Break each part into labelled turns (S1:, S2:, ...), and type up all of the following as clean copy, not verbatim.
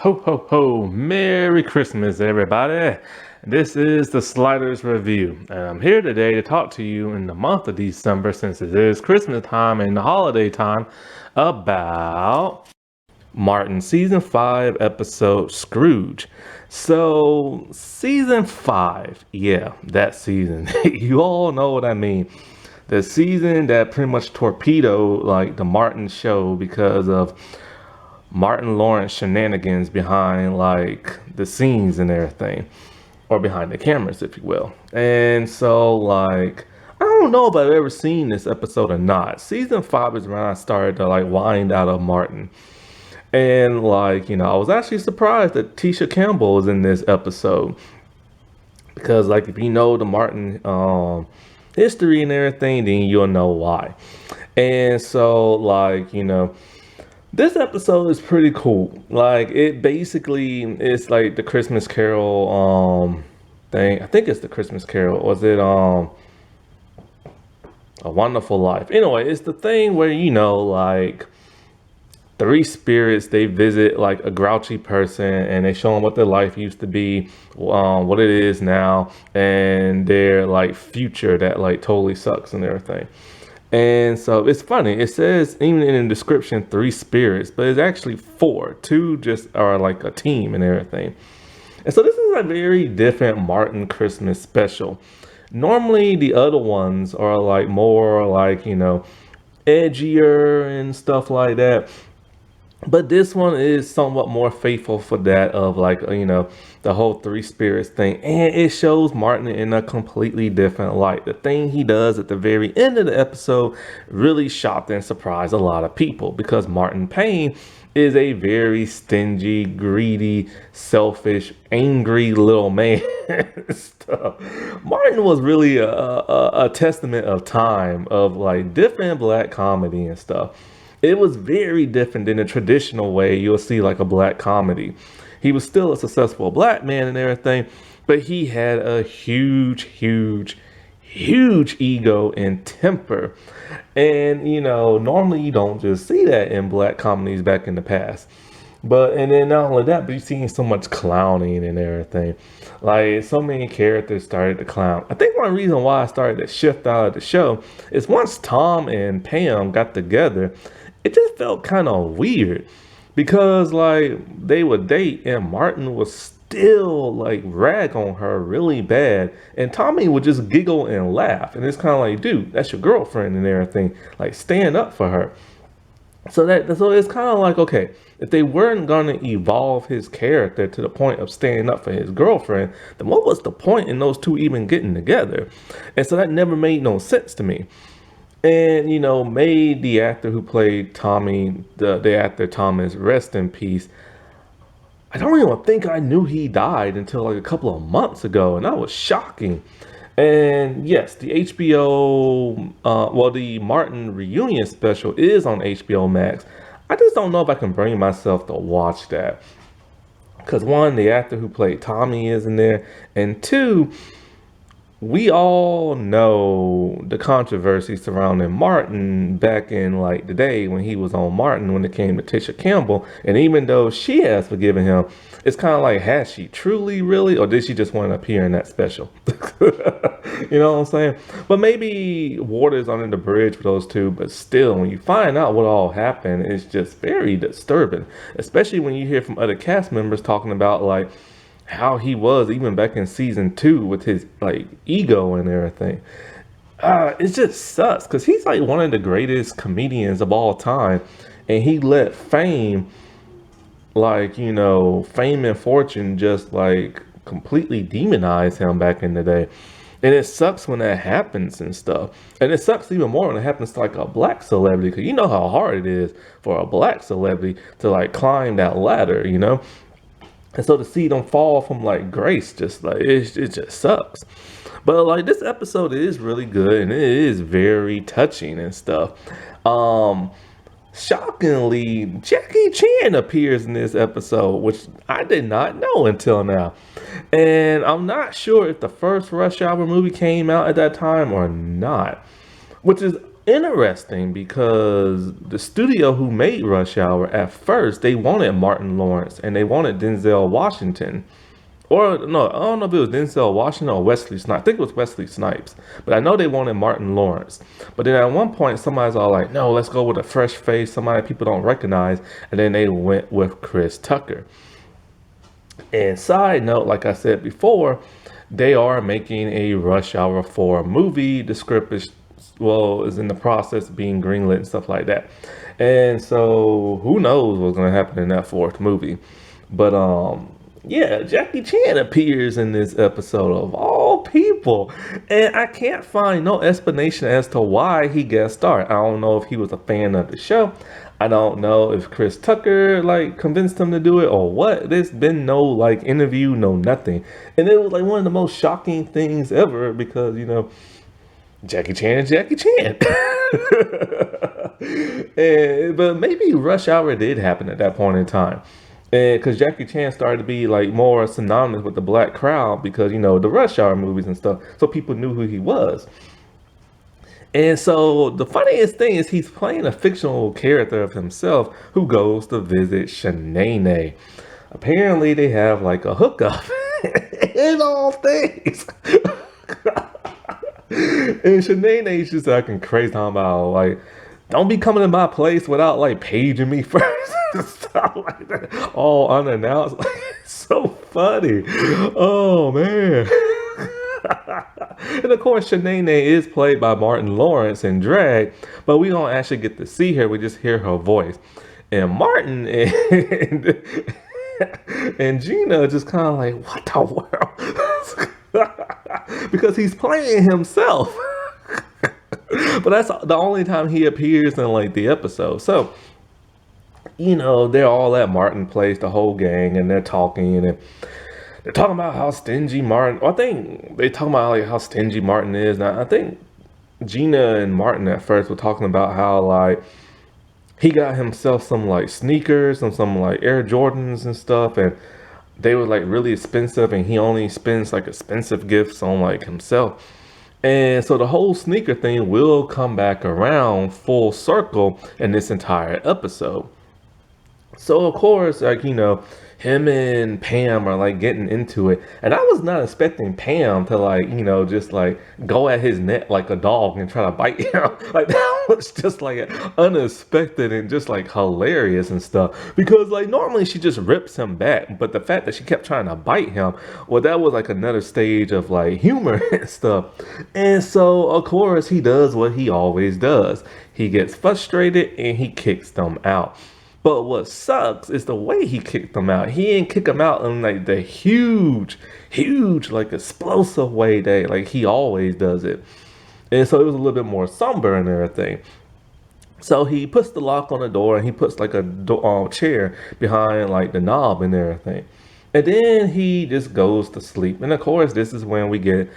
S1: Ho ho ho! Merry Christmas, everybody! This is the Sliders Review, and I'm here today to talk to you in the month of December, since it is Christmas time and the holiday time, about Martin Season 5 episode Scrooge. So, Season 5, yeah, that season. You all know what I mean. The season that pretty much torpedoed like the Martin show because of Martin Lawrence shenanigans behind like the scenes and everything, or behind the cameras, if you will. And so, like, I don't know if I've ever seen this episode or not. Season 5 is when I started to like wind out of Martin. And like, I was actually surprised that Tisha Campbell was in this episode. Because like if you know the Martin history and everything, then you'll know why. And so like, this episode is pretty cool. Like it basically is like the Christmas Carol thing. I think it's the Christmas Carol. Was it A Wonderful Life? Anyway, it's the thing where like three spirits, they visit like a grouchy person and they show them what their life used to be, what it is now, and their like future that like totally sucks and everything. And so it's funny. It says even in the description three spirits, but it's actually four. Two just are like a team and everything. And so this is a very different Martin Christmas special. Normally the other ones are like more like, edgier and stuff like that. But this one is somewhat more faithful for that of like, the whole three spirits thing. And it shows Martin in a completely different light. The thing he does at the very end of the episode really shocked and surprised a lot of people, because Martin Payne is a very stingy, greedy, selfish, angry little man. Stuff. Martin was really a testament of time, of like different black comedy and stuff. It was very different than the traditional way you'll see like a black comedy. He was still a successful black man and everything, but he had a huge, huge, huge ego and temper. And, normally you don't just see that in black comedies back in the past. And then not only that, but you're seeing so much clowning and everything. Like, so many characters started to clown. I think one reason why I started to shift out of the show is once Tom and Pam got together, it just felt kind of weird, because like they would date and Martin would still like rag on her really bad, and Tommy would just giggle and laugh, and it's kind of like, dude, that's your girlfriend and everything, like stand up for her. So it's kind of like, okay, if they weren't going to evolve his character to the point of standing up for his girlfriend, then what was the point in those two even getting together? And so that never made no sense to me. And, made the actor who played Tommy, the actor Thomas, rest in peace. I don't even think I knew he died until like a couple of months ago, and that was shocking. And yes, the the Martin reunion special is on HBO Max. I just don't know if I can bring myself to watch that. Because one, the actor who played Tommy isn't there, and two, we all know the controversy surrounding Martin back in like the day when he was on Martin, when it came to Tisha Campbell. And even though she has forgiven him, it's kind of like, has she truly really, or did she just want to appear in that special? You know what I'm saying? But maybe water's under the bridge for those two. But still, when you find out what all happened, it's just very disturbing, especially when you hear from other cast members talking about like how he was even back in season 2 with his like ego and everything. It just sucks, because he's like one of the greatest comedians of all time, and he let fame, like, fame and fortune just like completely demonize him back in the day. And it sucks when that happens and stuff. And it sucks even more when it happens to like a black celebrity, because you know how hard it is for a black celebrity to like climb that ladder, And so to see them fall from like grace, just like it just sucks. But like this episode is really good, and it is very touching and stuff. Shockingly, Jackie Chan appears in this episode, which I did not know until now. And I'm not sure if the first Rush Hour movie came out at that time or not, which is interesting because the studio who made Rush Hour at first they wanted Martin Lawrence and they wanted Denzel Washington. Or no, I don't know if it was Denzel Washington or Wesley Snipes. I think it was Wesley Snipes. But I know they wanted Martin Lawrence. But then at one point somebody's all like, no, let's go with a fresh face, somebody people don't recognize. And then they went with Chris Tucker. And side note, like I said before, they are making a Rush Hour 4 movie. The script is in the process of being greenlit and stuff like that. And so who knows what's gonna happen in that fourth movie. But yeah, Jackie Chan appears in this episode of all people. And I can't find no explanation as to why he guest starred. I don't know if he was a fan of the show. I don't know if Chris Tucker like convinced him to do it or what. There's been no like interview, no nothing. And it was like one of the most shocking things ever because, Jackie Chan is Jackie Chan. But maybe Rush Hour did happen at that point in time. And because Jackie Chan started to be like more synonymous with the black crowd because, the Rush Hour movies and stuff. So people knew who he was. And so the funniest thing is he's playing a fictional character of himself who goes to visit Shanae. Apparently they have like a hookup in all things. And Shanae's just acting crazy talking about like, don't be coming to my place without like paging me first. Stuff like that. All unannounced. Like, it's so funny. Oh man. And of course, Shanae is played by Martin Lawrence in drag, but we don't actually get to see her. We just hear her voice. And Martin and Gina just kind of like, what the world? Because he's playing himself. But that's the only time he appears in like the episode. So, they're all at Martin Place, the whole gang, and they're talking and they're talking about how stingy Martin. I think they talking about like how stingy Martin is. Now, I think Gina and Martin at first were talking about how like he got himself some like sneakers and some like Air Jordans and stuff, and they were like really expensive, and he only spends like expensive gifts on like himself. And so the whole sneaker thing will come back around full circle in this entire episode. So of course, like, him and Pam are like getting into it. And I was not expecting Pam to like, just like go at his neck like a dog and try to bite him. Like that was just like unexpected and just like hilarious and stuff. Because like normally she just rips him back. But the fact that she kept trying to bite him, well, that was like another stage of like humor and stuff. And so of course he does what he always does. He gets frustrated and he kicks them out. But what sucks is the way he kicked them out. He didn't kick them out in like the huge, like explosive way that like he always does it. And so it was a little bit more somber and everything. So he puts the lock on the door and he puts like a chair behind like the knob and everything. And then he just goes to sleep. And of course, this is when we get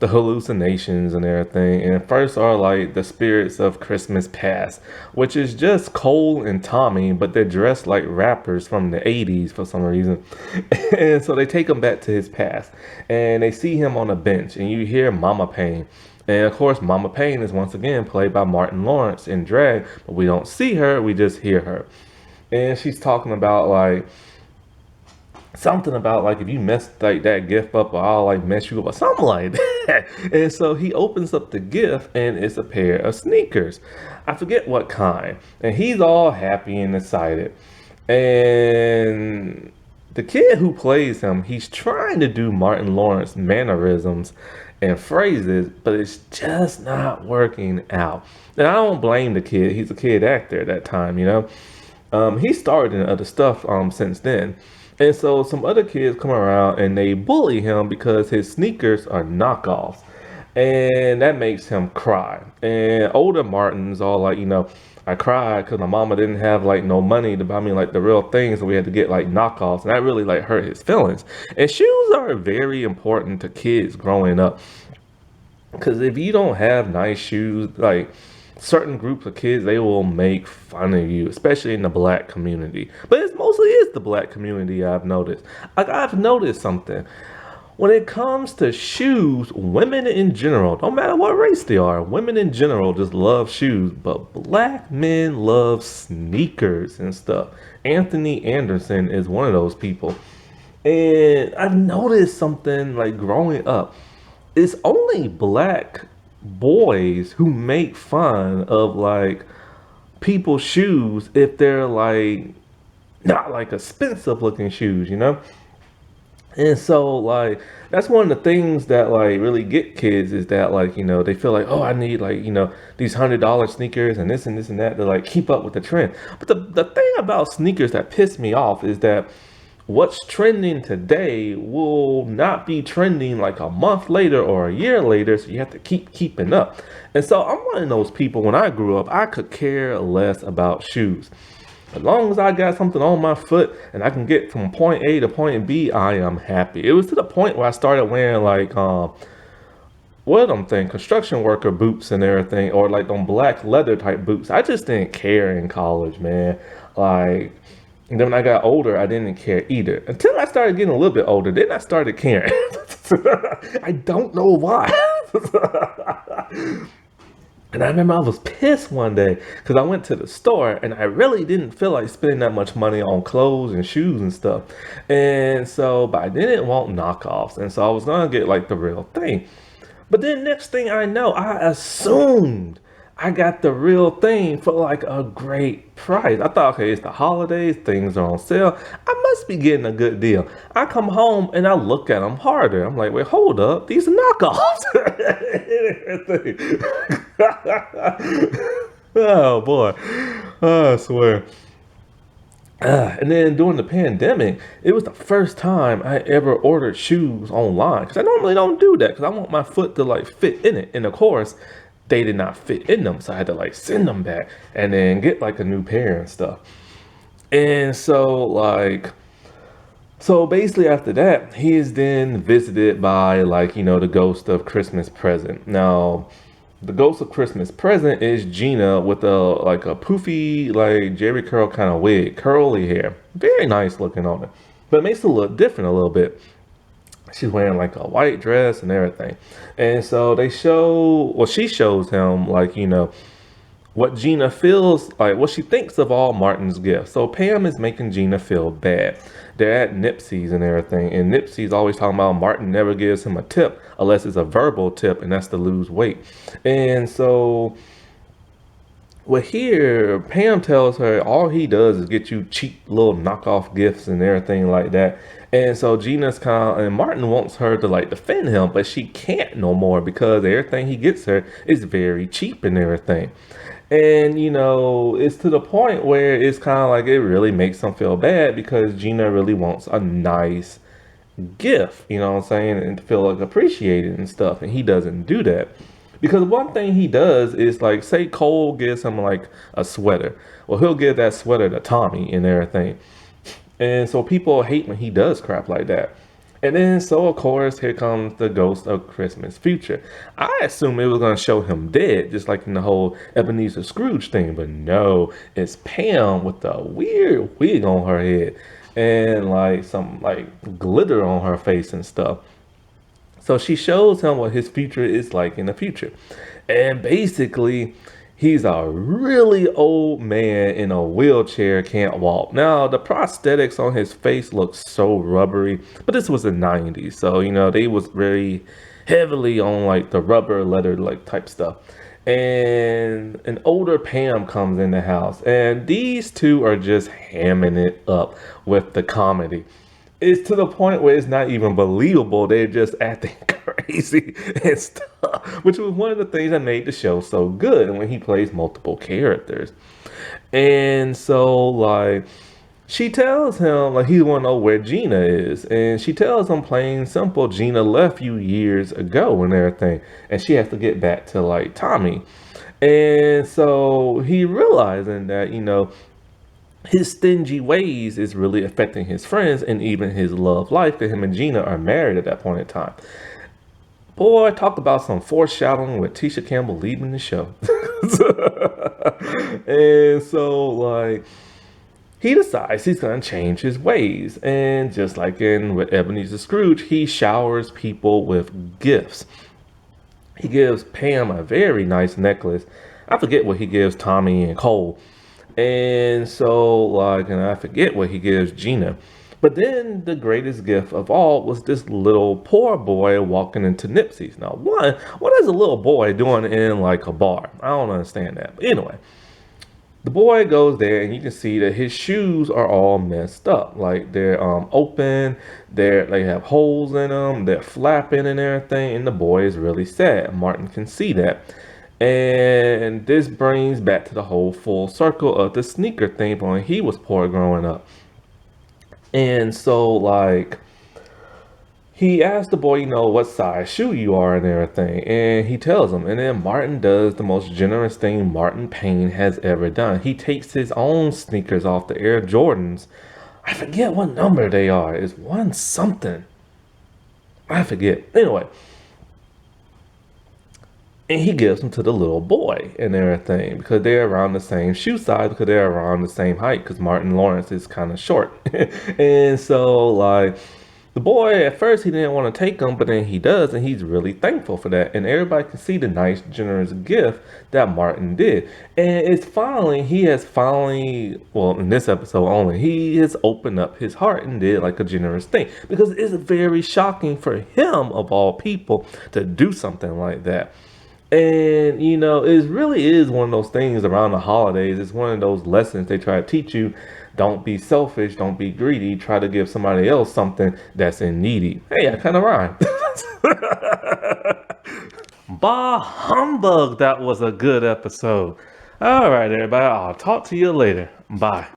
S1: the hallucinations and everything. And first are like the spirits of Christmas past, which is just Cole and Tommy, but they're dressed like rappers from the 80s for some reason. And so they take him back to his past and they see him on a bench and you hear Mama Payne. And of course, Mama Payne is once again played by Martin Lawrence in drag, but we don't see her, we just hear her. And she's talking about like, something about like if you mess like that gift up or I'll like mess you up or something like that. And so he opens up the gift and it's a pair of sneakers. I forget what kind. And he's all happy and excited. And the kid who plays him, he's trying to do Martin Lawrence mannerisms and phrases, but it's just not working out. And I don't blame the kid. He's a kid actor at that time, He started in other stuff since then. And so some other kids come around and they bully him because his sneakers are knockoffs. And that makes him cry. And older Martin's all like, I cried because my mama didn't have like no money to buy me like the real things. So we had to get like knockoffs. And that really like hurt his feelings. And shoes are very important to kids growing up. Because if you don't have nice shoes, like certain groups of kids, they will make fun of you, especially in the black community. But it's mostly is the black community, I've noticed. Like, I've noticed something. when it comes to shoes, women in general, no matter what race they are, women in general just love shoes, but black men love sneakers and stuff. Anthony Anderson is one of those people. And I've noticed something like growing up. It's only black boys who make fun of like people's shoes if they're like not like expensive looking shoes, you know? And so like that's one of the things that like really get kids is that like, they feel like, oh, I need like, these $100 sneakers and this and that to like keep up with the trend. But the thing about sneakers that piss me off is that what's trending today will not be trending like a month later or a year later, so you have to keep keeping up. And so I'm one of those people. When I grew up, I could care less about shoes. As long as I got something on my foot and I can get from point A to point B, I am happy. It was to the point where I started wearing like what are them thing, construction worker boots and everything, or like them black leather type boots. I just didn't care in college, man. Like, and then when I got older, I didn't care either. Until I started getting a little bit older, then I started caring. I don't know why. And I remember I was pissed one day because I went to the store and I really didn't feel like spending that much money on clothes and shoes and stuff. And so, but I didn't want knockoffs. And so I was going to get like the real thing. But then next thing I know, I assumed I got the real thing for like a great price. I thought, okay, it's the holidays, things are on sale. I must be getting a good deal. I come home and I look at them harder. I'm like, wait, hold up. These are knockoffs. Oh boy. Oh, I swear. And then during the pandemic, it was the first time I ever ordered shoes online. Because I normally don't do that because I want my foot to like fit in it. And of course, they did not fit in them. So I had to like send them back and then get like a new pair and stuff. And so basically after that, he is then visited by like, the ghost of Christmas Present. Now, the ghost of Christmas Present is Gina with a poofy, like Jerry curl kind of wig, curly hair. Very nice looking on it. But it makes it look different a little bit. She's wearing like a white dress and everything. And so she shows him like, what Gina feels like, what she thinks of all Martin's gifts. So Pam is making Gina feel bad. They're at Nipsey's and everything. And Nipsey's always talking about Martin never gives him a tip unless it's a verbal tip, and that's to lose weight. And so here, Pam tells her all he does is get you cheap little knockoff gifts and everything like that. And so Gina's and Martin wants her to like defend him, but she can't no more because everything he gets her is very cheap and everything. And, it's to the point where it's kind of like it really makes him feel bad because Gina really wants a nice gift, you know what I'm saying, and to feel like appreciated and stuff. And he doesn't do that. Because one thing he does is like, say Cole gives him like a sweater. Well, he'll give that sweater to Tommy and everything. And so people hate when he does crap like that. And then, so of course, here comes the ghost of Christmas Future. I assume it was going to show him dead, just like in the whole Ebenezer Scrooge thing. But no, it's Pam with the weird wig on her head and like some like glitter on her face and stuff. So she shows him what his future is like in the future. And basically, he's a really old man in a wheelchair, can't walk. Now, the prosthetics on his face look so rubbery, but this was the 90s. So, they was very heavily on like the rubber leather like type stuff. And an older Pam comes in the house and these two are just hamming it up with the comedy. It's to the point where it's not even believable. They're just acting crazy and stuff, which was one of the things that made the show so good. And when he plays multiple characters. And so like she tells him like he want to know where Gina is. And she tells him plain simple, Gina left you years ago and everything. And she has to get back to like Tommy. And so he realizing that, his stingy ways is really affecting his friends and even his love life, because him and Gina are married at that point in time. Boy, talk about some foreshadowing with Tisha Campbell leaving the show. And so, like, he decides he's going to change his ways. And just like in with Ebenezer Scrooge, he showers people with gifts. He gives Pam a very nice necklace. I forget what he gives Tommy and Cole. And so, like, and I forget what he gives Gina. But then the greatest gift of all was this little poor boy walking into Nipsey's. Now, what is a little boy doing in like a bar? I don't understand that. But anyway, the boy goes there and you can see that his shoes are all messed up. Like they're open, they have holes in them, they're flapping and everything, and the boy is really sad. Martin can see that. And this brings back to the whole full circle of the sneaker thing when he was poor growing up. And so like he asks the boy, what size shoe you are and everything. And he tells him. And then Martin does the most generous thing Martin Payne has ever done. He takes his own sneakers off the Air Jordans. I forget what number they are. It's one something. I forget. Anyway. And he gives them to the little boy and everything because they're around the same shoe size, because they're around the same height, because Martin Lawrence is kind of short. And so, like, the boy, at first, he didn't want to take them, but then he does, and he's really thankful for that. And everybody can see the nice, generous gift that Martin did. And he has finally, well, in this episode only, he has opened up his heart and did like a generous thing. Because it's very shocking for him, of all people, to do something like that. And it really is one of those things around the holidays. It's one of those lessons they try to teach you. Don't be selfish, don't be greedy, try to give somebody else something that's in needy. Hey, I kind of rhyme. Bah humbug, that was a good episode. All right, everybody, I'll talk to you later. Bye.